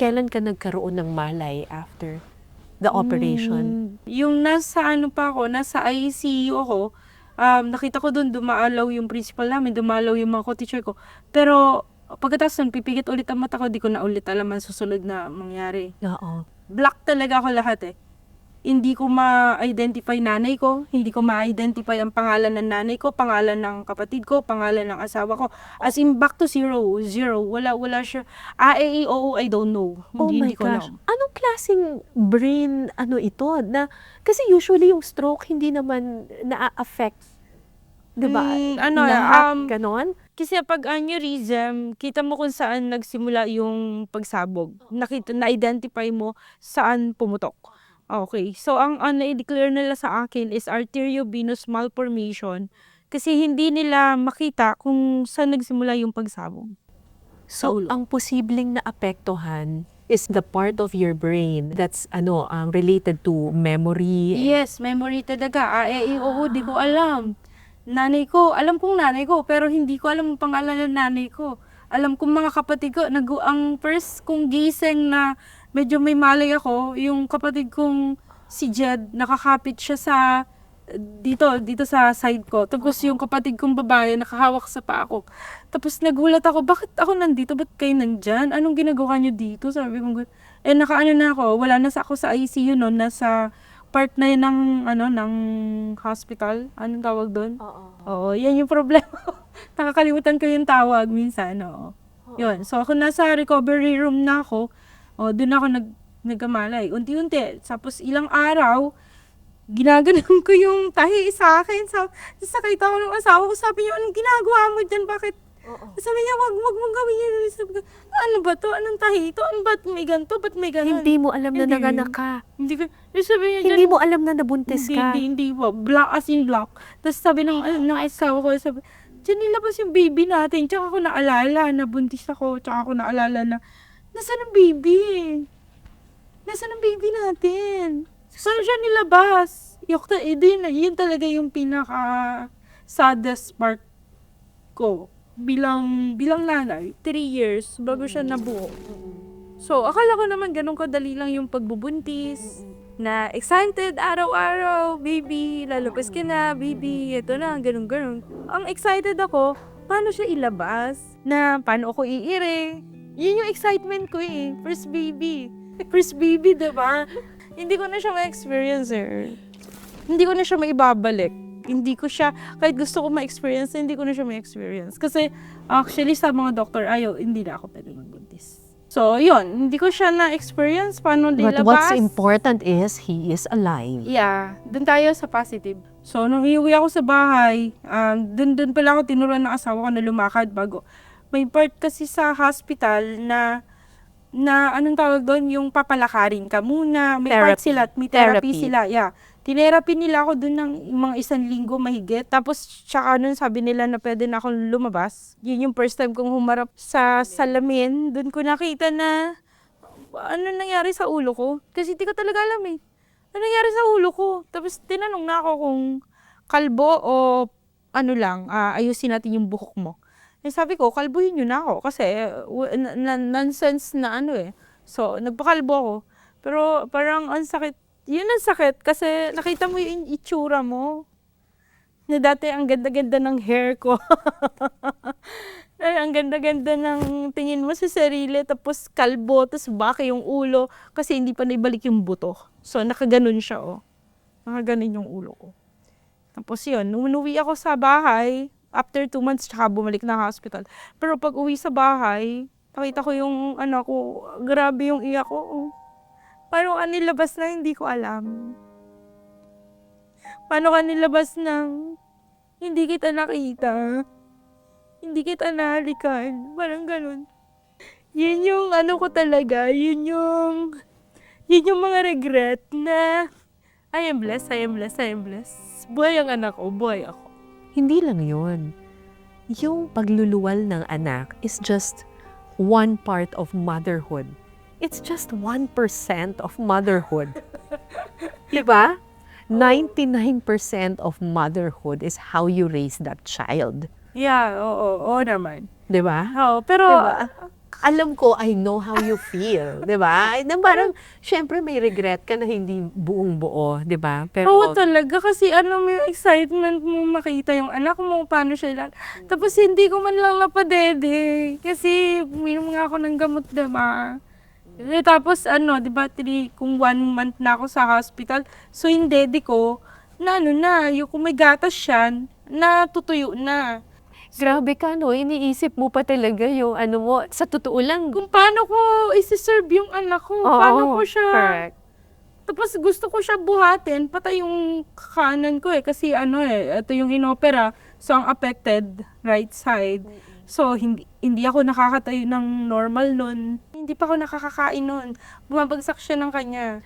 kailan ka nagkaroon ng malay after the operation? Yung nasa nasa ICU ako, nakita ko doon dumaalaw yung principal namin, dumalaw yung mga co-teacher ko. Pero pagkatapos nun, pipigit ulit ang mata ko, di ko na ulit alam ang susunod na mangyari. Oo. Black talaga ako lahat eh. Hindi ko ma-identify nanay ko, hindi ko ma-identify ang pangalan ng nanay ko, pangalan ng kapatid ko, pangalan ng asawa ko. As in, back to zero. Wala siya. I don't know. Oh my Hindi ko gosh. alam. Anong klaseng brain ito na kasi usually yung stroke hindi naman na-affect, 'di ba? Lahat ganon. Kasi pag aneurysm, kita mo kung saan nagsimula yung pagsabog. Na-identify mo saan pumutok. Okay. So, ang na-declare nila sa akin is arteriovenous malformation kasi hindi nila makita kung saan nagsimula yung pagsabog. So, ulo. ang posibleng naapektuhan is the part of your brain that's related to memory. Yes, memory talaga. Oo, di ko alam. Alam kong nanay ko, pero hindi ko alam ang pangalan ng nanay ko. Alam kong mga kapatid ko, ang first kong gising na medyo may malay ako, yung kapatid kong si Jed, nakakapit siya sa dito sa side ko. Tapos yung kapatid kong babae, nakahawak sa paa ko. Tapos nagulat ako, bakit ako nandito? Ba't kayo nandyan? Anong ginagawa nyo dito? Sabi ko, nakaano na ako, wala na ako sa ICU noon, nasa part na yun ng hospital. Anong tawag doon? Oo, yan yung problema. Nakakalimutan ko yung tawag minsan, oo. Yun, so ako nasa recovery room na ako, doon ako nagkamalay. Unti-unti, tapos ilang araw, ginaganon ko yung tahi sa akin. Sakay ako ng asawa ko, sabi niya, anong ginagawa mo dyan? Bakit? Sabi niya, wag mong gawin yan. Sabi ko, ano ba to? Anong tahi ito? Ano ba't may ganito? Ba't may ganon? Hindi mo alam na Hindi. nanganak ka. Hindi ko, sabi niya, Hindi mo alam na nabuntis ka. Hindi po. Black as in black. Tapos sabi ng asawa ko, sabi, diyan nilabas yung baby natin. Tsaka ako naalala na buntis ako. Tsaka ako naalala na, nasaan ang baby? Nasaan ang baby natin? Saan siya nilabas? Yun talaga yung pinaka-saddest part ko. Bilang nanay, 3 years bago siya nabuo. So, akala ko naman ganun kadali lang yung pagbubuntis. Na excited araw-araw, baby, lalabas ka na, baby, ito na, ganun. Ang excited ako, paano siya ilabas? Na paano ako iire? Yun yung excitement ko eh, first baby. First baby, diba? Hindi ko na siya ma-experience eh. Hindi ko na siya maibabalik. Hindi ko siya, kahit gusto ko ma-experience, hindi ko na siya ma-experience. Kasi actually sa mga doctor, hindi na ako pwede magbuntis. So, yun. Hindi ko siya na-experience. Paano But nilabas? what's important is he is alive. Yeah. Dun tayo sa positive. So, nung iuwi ako sa bahay, dun pala ako tinuruan ng asawa ko na lumakad bago. May part kasi sa hospital na anong tawag doon, yung papalakarin ka muna. May part Therapy. sila, may therapy sila. Yeah. Tinerapi nila ako doon ng mga 1 linggo mahigit. Tapos, tsaka nun sabi nila na pwede na akong lumabas. Yun yung first time kong humarap sa salamin. Doon ko nakita na ano nangyari sa ulo ko. Kasi di ko talaga alam eh. Ano nangyari sa ulo ko? Tapos tinanong na ako kung kalbo o ayusin natin yung buhok mo. Sabi ko, kalbuhin nyo na ako. Kasi nonsense na So, nagpakalbo ako. Pero parang ang sakit. Yun ang sakit kasi nakita mo yung itsura mo. Na dati ang ganda-ganda ng hair ko. Ang ganda-ganda ng tingin mo sa sarili, tapos kalbo, tapos baka yung ulo, kasi hindi pa naibalik yung buto. So, nakaganon siya, Nakaganon yung ulo ko. Tapos yun, nung umuwi ako sa bahay, after 2 months, tsaka bumalik na hospital. Pero pag uwi sa bahay, nakita ko yung anak ko, grabe yung iyak ko. Paano ka nilabas na hindi ko alam? Paano ka nilabas ng hindi kita nakita? Hindi kita nahalikan. Parang ganun. Yun yung ko talaga. Yun yung mga regret na I am blessed. Buhay ang anak ko. Buhay ako. Hindi lang yun. Yung pagluluwal ng anak is just one part of motherhood. It's just 1% of motherhood. Diba? 99% of motherhood is how you raise that child. Yeah, oo naman. Diba? Oo, pero Diba? alam ko, I know how you feel, di ba? Na parang, syempre may regret ka na hindi buong buo, di ba? Pero, Oo talaga, kasi may excitement mo makita yung anak mo, paano siya lang. Tapos hindi ko man lang napadede, kasi uminom nga ako ng gamot, diba? Tapos di ba, kung 1 month na ako sa hospital, so yung daddy ko, yung kung may gatas siya, natutuyo na. grabe ka, no? Iniisip mo pa talaga yung ano mo, sa totoo lang. Kung paano ko isi-serve yung anak ko, Oo, paano ko siya, correct. tapos gusto ko siya buhatin, patay yung kanan ko kasi ito yung inopera, so ang affected, right side. So, hindi ako nakakatayo ng normal nun. Hindi pa ako nakakakain nun. Bumabagsak siya ng kanya.